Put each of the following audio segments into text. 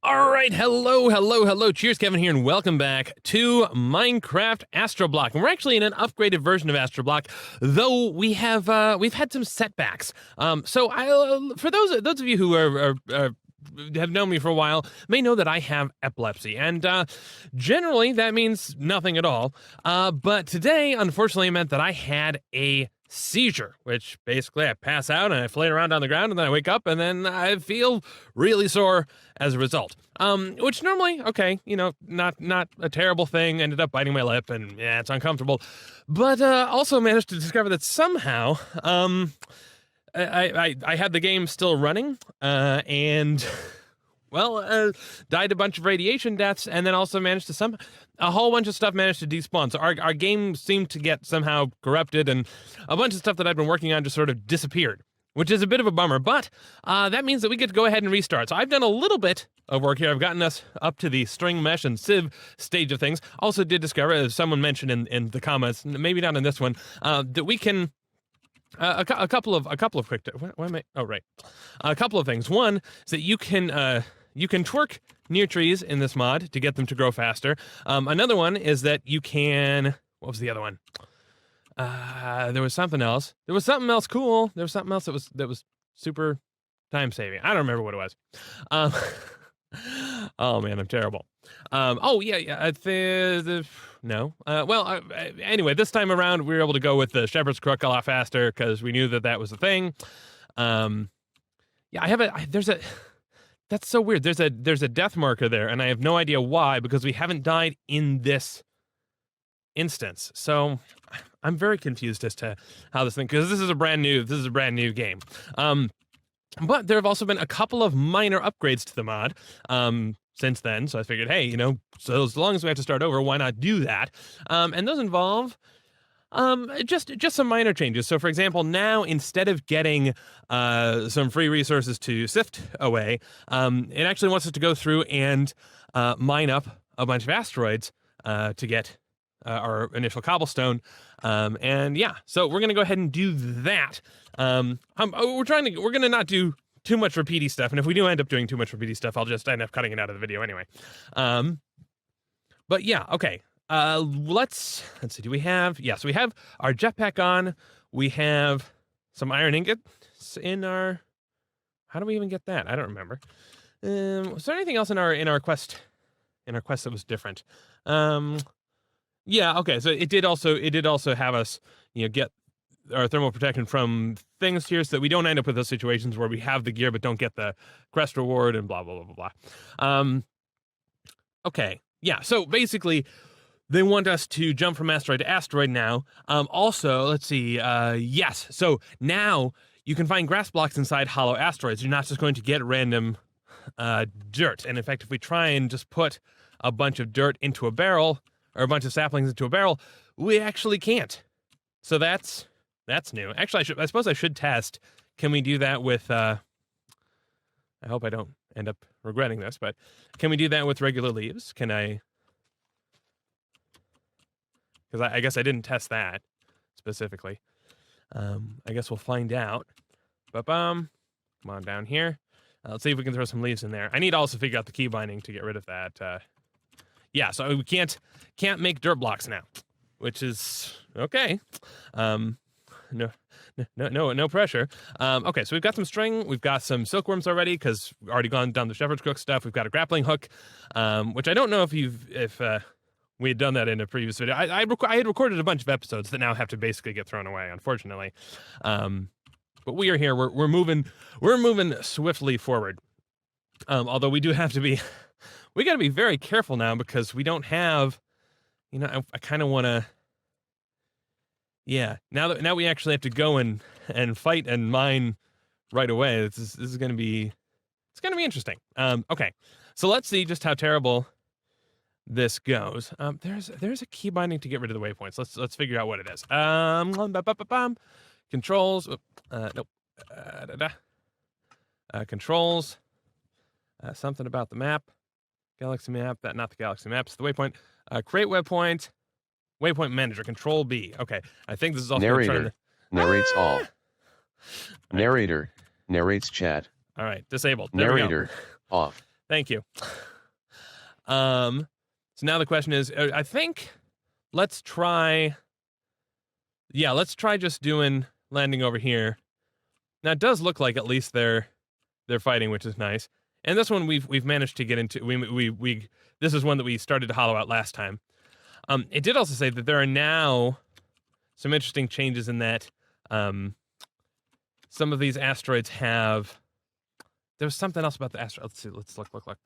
All right, hello, Cheerskevin here, and welcome back to Minecraft AstroBlock. And we're actually in an upgraded version of AstroBlock, though we've had some setbacks. For those of you who have known me for a while may know that I have epilepsy, and generally that means nothing at all. But today, unfortunately, it meant that I had a seizure, which basically I pass out and I flail around on the ground, and then I wake up and then I feel really sore as a result. Which normally, okay, not a terrible thing. Ended up biting my lip, and yeah, it's uncomfortable. But also managed to discover that somehow, I had the game still running, and died a bunch of radiation deaths, and then also managed to a whole bunch of stuff managed to despawn. So our game seemed to get somehow corrupted, and a bunch of stuff that I'd been working on just sort of disappeared, which is a bit of a bummer, but that means that we get to go ahead and restart. So I've done a little bit of work here. I've gotten us up to the string mesh and sieve stage of things. Also did discover, as someone mentioned in the comments, maybe not in this one, that we can a couple of quick a couple of things. One is that you can twerk near trees in this mod to get them to grow faster. Another one is that you can, what was the other one? There was something else. There was something else cool. There was something else that was super time saving. I don't remember what it was. Oh man, I'm terrible. Anyway, this time around we were able to go with the shepherd's crook a lot faster because we knew that was a thing. That's so weird. There's a death marker there, and I have no idea why, because we haven't died in this instance. So I'm very confused as to how this thing, because this is a brand new game. But there have also been a couple of minor upgrades to the mod since then. So I figured, hey, so as long as we have to start over, why not do that? And those involve just some minor changes. So for example, now instead of getting some free resources to sift away, it actually wants us to go through and mine up a bunch of asteroids to get our initial cobblestone. So we're gonna go ahead and do that. We're gonna not do too much repeaty stuff, and if we do end up doing too much repeaty stuff, I'll just end up cutting it out of the video anyway. But yeah, okay. Let's see, do we have, yes, we have our jetpack on. We have some iron ingots in our, how do we even get that? I don't remember. Was there anything else in our quest that was different? Yeah, okay, so it did also have us, get our thermal protection from things here so that we don't end up with those situations where we have the gear but don't get the crest reward and blah, blah, blah, blah, blah. Okay, yeah, so basically, they want us to jump from asteroid to asteroid now. Also, let's see, yes, so now you can find grass blocks inside hollow asteroids. You're not just going to get random dirt. And in fact, if we try and just put a bunch of dirt into a barrel, or a bunch of saplings into a barrel, we actually can't. So that's new. Actually, I suppose I should test. Can we do that with, I hope I don't end up regretting this, but can we do that with regular leaves? Can I? Because I guess I didn't test that specifically. I guess we'll find out. Come on down here. Let's see if we can throw some leaves in there. I need to also figure out the key binding to get rid of that. Yeah, so we can't make dirt blocks now, which is okay. No pressure. Okay, so we've got some string. We've got some silkworms already because we've already gone down the shepherd's crook stuff. We've got a grappling hook, which I don't know if we had done that in a previous video. I had recorded a bunch of episodes that now have to basically get thrown away, unfortunately. But we are here. We're moving swiftly forward. Although we do have to be, we got to be very careful now because we don't have, I kind of want to. Yeah, now we actually have to go and fight and mine right away. This is going to be, it's going to be interesting. Okay, so let's see just how terrible this goes. There's a key binding to get rid of the waypoints. Let's figure out what it is. Controls. Nope. Controls. Something about the map. Galaxy map. Not the galaxy map. It's the waypoint. Create waypoint. Waypoint manager. Control B. Okay. I think this is also narrator. Narrates all. Narrator narrates chat. All right. Disabled. There narrator off. Thank you. So now the question is, I think let's try just doing landing over here. Now it does look like at least they're fighting, which is nice. And this one we've managed to get into. We this is one that we started to hollow out last time. It did also say that there are now some interesting changes in that some of these asteroids have. There was something else about the asteroid. Let's see. Let's look.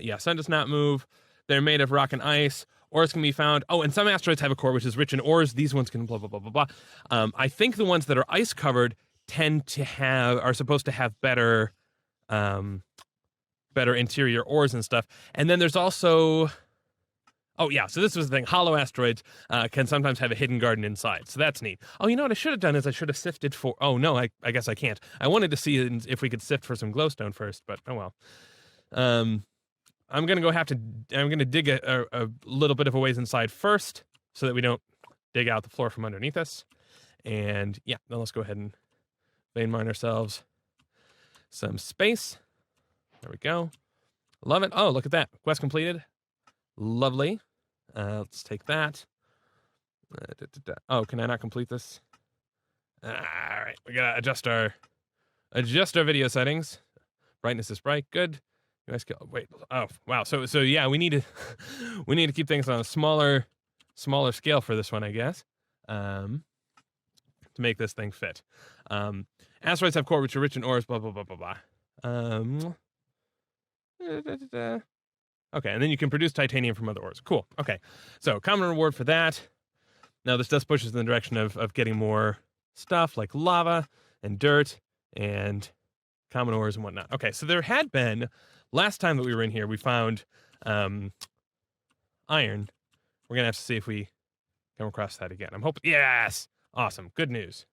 Yeah, sun does not move. They're made of rock and ice. Ores can be found. Oh, and some asteroids have a core which is rich in ores. These ones can blah blah blah blah blah. I think the ones that are ice covered are supposed to have better interior ores and stuff. And then there's also, oh yeah, so this was the thing. Hollow asteroids can sometimes have a hidden garden inside, so that's neat. Oh, you know what I should have done is I should have sifted for. Oh no, I guess I can't. I wanted to see if we could sift for some glowstone first, but oh well. I'm gonna dig a little bit of a ways inside first, so that we don't dig out the floor from underneath us. And yeah, then let's go ahead and vein mine ourselves some space. There we go. Love it. Oh, look at that. Quest completed. Lovely. Let's take that. Oh, can I not complete this? All right, we gotta adjust our video settings. Brightness is bright. Good. Wait. Oh, wow. So yeah, we need to keep things on a smaller scale for this one, I guess, to make this thing fit. Asteroids have core which are rich in ores. Blah blah blah blah blah. Okay, and then you can produce titanium from other ores. Cool. Okay, so common reward for that. Now this does push us in the direction of getting more stuff like lava and dirt and common ores and whatnot. Okay, so there had been, last time that we were in here, we found iron. We're gonna have to see if we come across that again. I'm hoping, yes! Awesome, good news.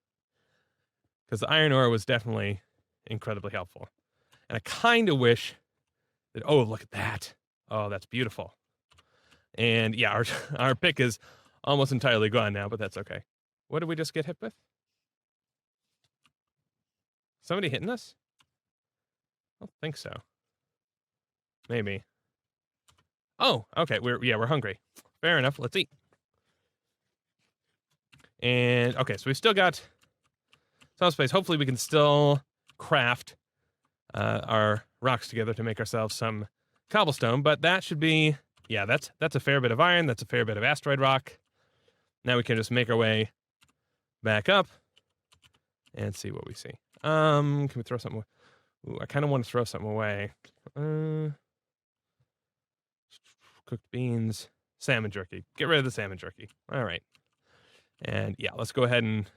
Because the iron ore was definitely incredibly helpful. And I kind of wish that, oh, look at that. Oh, that's beautiful. And yeah, our pick is almost entirely gone now, but that's okay. What did we just get hit with? Somebody hitting us? I don't think so. Maybe. Oh, okay. We're hungry. Fair enough. Let's eat. And okay, so we've still got some space. Hopefully we can still craft our rocks together to make ourselves some cobblestone, but that should be, yeah, that's a fair bit of iron. That's a fair bit of asteroid rock. Now we can just make our way back up and see what we see. Can we throw something away? Ooh, I kind of want to throw something away. Cooked beans, salmon jerky. Get rid of the salmon jerky. All right. And yeah, let's go ahead and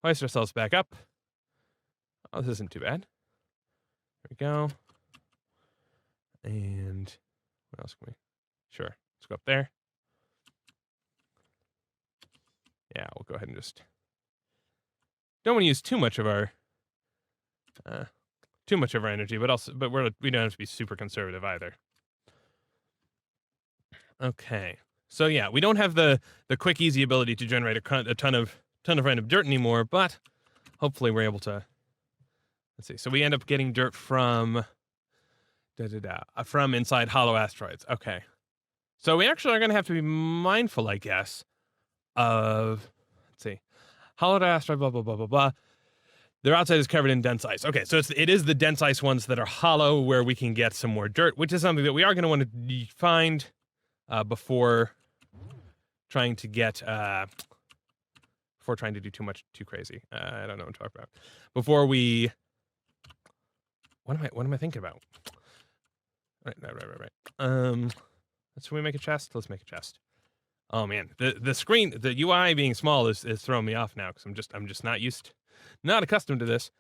hoist ourselves back up. Oh, this isn't too bad. There we go. And what else can we? Sure. Let's go up there. Yeah, we'll go ahead and just. Don't want to use too much of our energy, but we don't have to be super conservative either. Okay. So yeah, we don't have the quick, easy ability to generate a ton of random dirt anymore, but hopefully we're able to. Let's see. So we end up getting dirt from from inside hollow asteroids. Okay. So we actually are going to have to be mindful, I guess, of, let's see, hollow asteroid, blah blah blah blah blah. Their outside is covered in dense ice. Okay, so it is the dense ice ones that are hollow where we can get some more dirt, which is something that we are going to want to find before trying to do too crazy. I don't know what to talk about. Before we, what am I thinking about? Right. Should we make a chest? Let's make a chest. Oh man, the screen, the UI being small is throwing me off now because I'm just not accustomed to this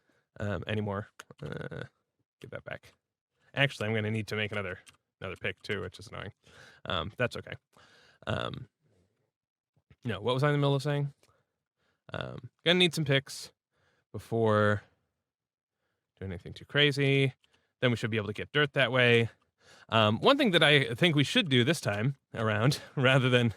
anymore. Get that back. Actually, I'm going to need to make another pick too, which is annoying. That's okay. No, what was I in the middle of saying? Gonna need some picks before doing anything too crazy. Then we should be able to get dirt that way. One thing that I think we should do this time around, rather than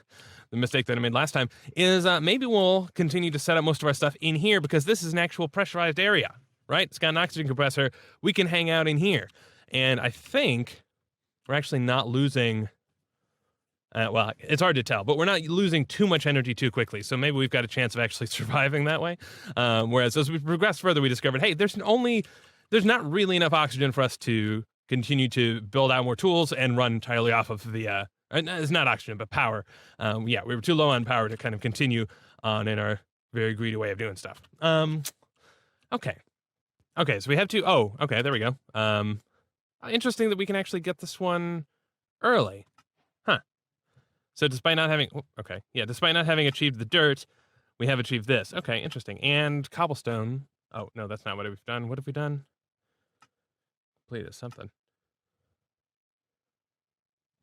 the mistake that I made last time, is maybe we'll continue to set up most of our stuff in here because this is an actual pressurized area, right? It's got an oxygen compressor. We can hang out in here. And I think we're actually not losing. Well, it's hard to tell, but we're not losing too much energy too quickly. So maybe we've got a chance of actually surviving that way. Whereas as we progressed further, we discovered, hey, there's not really enough oxygen for us to continue to build out more tools and run entirely off of the. It's not oxygen, but power. We were too low on power to kind of continue on in our very greedy way of doing stuff. Okay, so we have to. Oh, okay, there we go. Interesting that we can actually get this one early. So despite not having, despite not having achieved the dirt, we have achieved this. Okay, interesting. And cobblestone. Oh, no, that's not what we've done. What have we done? Completed something.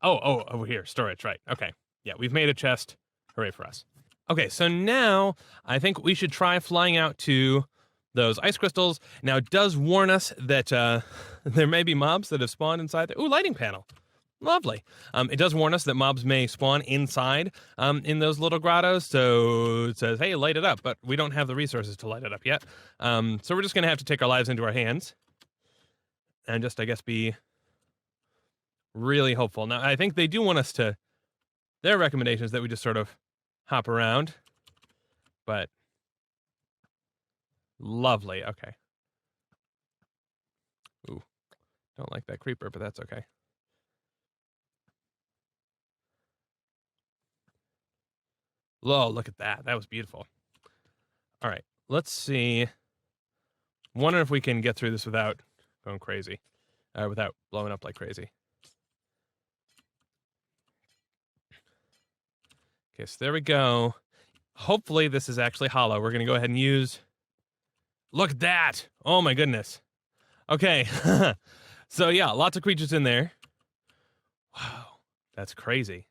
Oh, over here. Storage, right. Okay. Yeah, we've made a chest. Hooray for us. Okay, so now I think we should try flying out to those ice crystals. Now, it does warn us that there may be mobs that have spawned inside there. Ooh, lighting panel. Lovely. It does warn us that mobs may spawn inside in those little grottos, so it says, hey, light it up, but we don't have the resources to light it up yet. So we're just going to have to take our lives into our hands and just, I guess, be really hopeful. Now, I think they do want us to, their recommendation is that we just sort of hop around, but lovely. Okay. Ooh, don't like that creeper, but that's okay. Oh, look at that. That was beautiful. All right, let's see. Wonder if we can get through this without going crazy, without blowing up like crazy. Okay, so there we go. Hopefully this is actually hollow. We're going to go ahead and use... Look at that! Oh my goodness. Okay. So yeah, lots of creatures in there. Wow, that's crazy.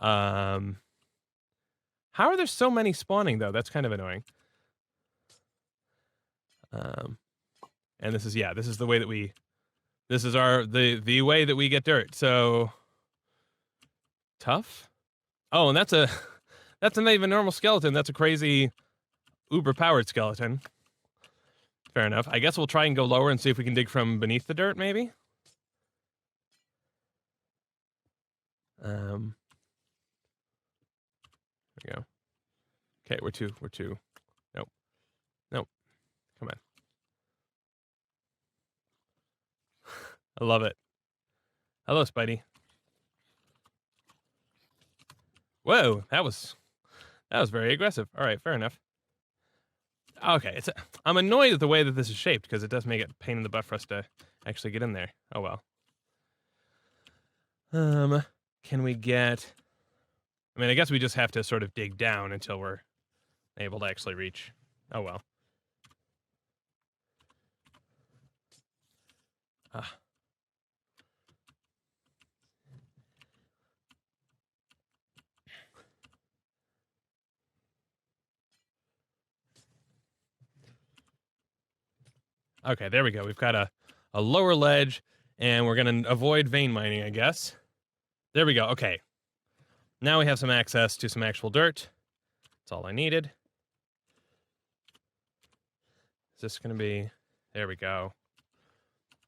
How are there so many spawning though? That's kind of annoying. And this is the way that this is the way that we get dirt. So tough. Oh, and that's not even normal skeleton. That's a crazy uber powered skeleton. Fair enough. I guess we'll try and go lower and see if we can dig from beneath the dirt, maybe. There we go. Okay, we're two. Nope. Come on. I love it. Hello, Spidey. Whoa, that was very aggressive. All right, fair enough. Okay, I'm annoyed at the way that this is shaped because it does make it a pain in the butt for us to actually get in there. Oh well. Can we get... I mean, I guess we just have to sort of dig down until we're able to actually reach. Oh well. Okay, there we go. We've got a lower ledge, and we're going to avoid vein mining, I guess. There we go. Okay. Now we have some access to some actual dirt. That's all I needed. Is this going to be... There we go.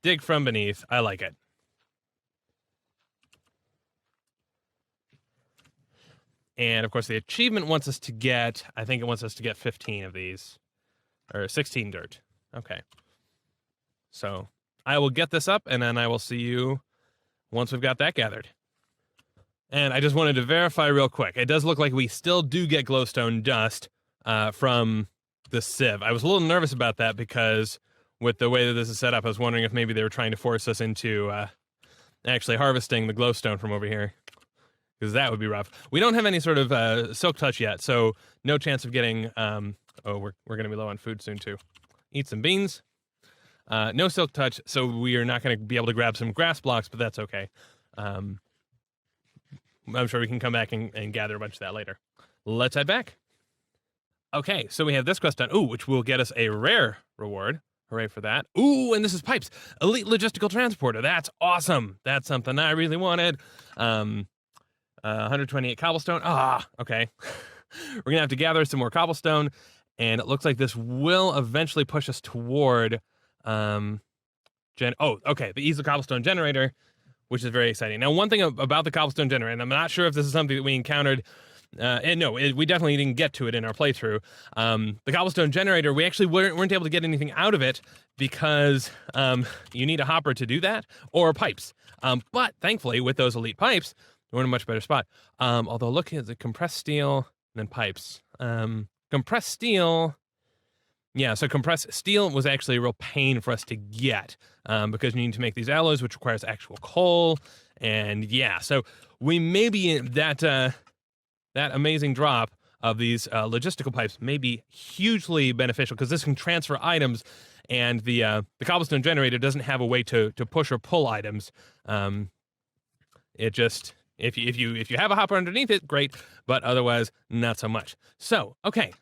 Dig from beneath. I like it. And, of course, the achievement wants us to get... I think it wants us to get 15 of these. Or 16 dirt. Okay. So, I will get this up, and then I will see you once we've got that gathered. And I just wanted to verify real quick. It does look like we still do get glowstone dust from the sieve. I was a little nervous about that because with the way that this is set up, I was wondering if maybe they were trying to force us into actually harvesting the glowstone from over here. Because that would be rough. We don't have any sort of silk touch yet, so no chance of getting... we're going to be low on food soon, too. Eat some beans. No silk touch, so we are not going to be able to grab some grass blocks, but that's okay. I'm sure we can come back and gather a bunch of that later. Let's head back. Okay, so we have this quest done. Ooh, which will get us a rare reward. Hooray for that. Ooh, and this is pipes. Elite logistical transporter. That's awesome. That's something I really wanted. 128 cobblestone. Okay. We're going to have to gather some more cobblestone, and it looks like this will eventually push us toward Okay, the easel cobblestone generator, which is very exciting. Now, one thing about the cobblestone generator, and I'm not sure if this is something that we encountered, and no, we definitely didn't get to it in our playthrough. The cobblestone generator, we actually weren't able to get anything out of it because you need a hopper to do that, or pipes. But thankfully, with those elite pipes, we're in a much better spot. Although, look, it's a compressed steel and then pipes. Compressed steel... Yeah, so compressed steel was actually a real pain for us to get because you need to make these alloys, which requires actual coal. And yeah, so we maybe that amazing drop of these logistical pipes may be hugely beneficial because this can transfer items, and the cobblestone generator doesn't have a way to push or pull items. It just if you have a hopper underneath it, great, but otherwise not so much. So okay.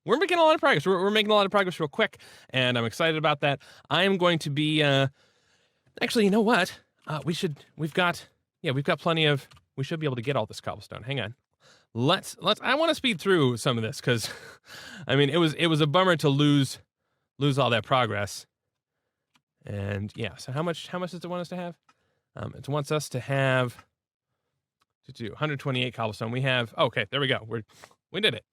We're making a lot of progress. We're making a lot of progress real quick, and I'm excited about that. I am going to be, actually, you know what? We've got plenty of, we should be able to get all this cobblestone. Hang on. I want to speed through some of this, because, I mean, it was a bummer to lose all that progress. And, yeah, so how much does it want us to have? It wants us to have, 128 cobblestone. We have, okay, there we go. We did it.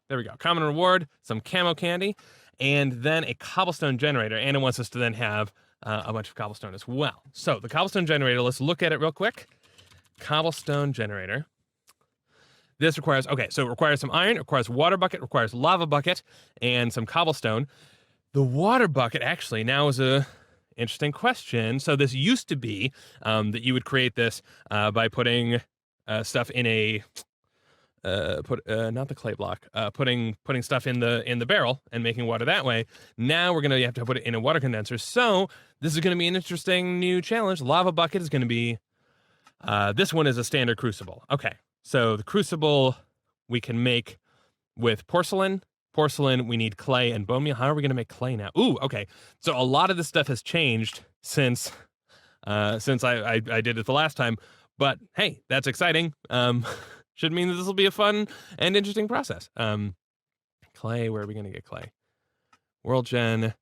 There we go. Common reward, some camo candy, and then a cobblestone generator. And it wants us to then have a bunch of cobblestone as well. So the cobblestone generator, let's look at it real quick. Cobblestone generator. This requires, okay, so it requires some iron, it requires water bucket, requires lava bucket, and some cobblestone. The water bucket actually now is a interesting question. So this used to be that you would create this by putting stuff in a... not the clay block, putting stuff in the barrel and making water that way. Now we're gonna have to put it in a water condenser. So this is gonna be an interesting new challenge. Lava bucket is gonna be, this one is a standard crucible. Okay, so the crucible we can make with porcelain. Porcelain, we need clay and bone meal. How are we gonna make clay now? Ooh, okay. So a lot of this stuff has changed since I did it the last time. But hey, that's exciting. Should mean that this will be a fun and interesting process. Clay, where are we going to get clay? World gen,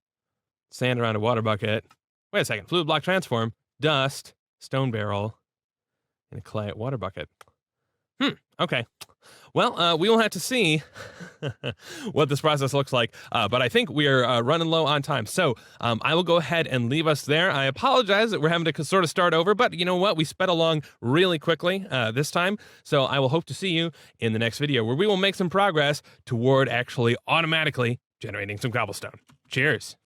sand around a water bucket. Wait a second. Fluid block transform, dust, stone barrel, and a clay water bucket. Okay. Well, we will have to see what this process looks like. But I think we are running low on time. So I will go ahead and leave us there. I apologize that we're having to sort of start over, but you know what? We sped along really quickly this time. So I will hope to see you in the next video where we will make some progress toward actually automatically generating some cobblestone. Cheers.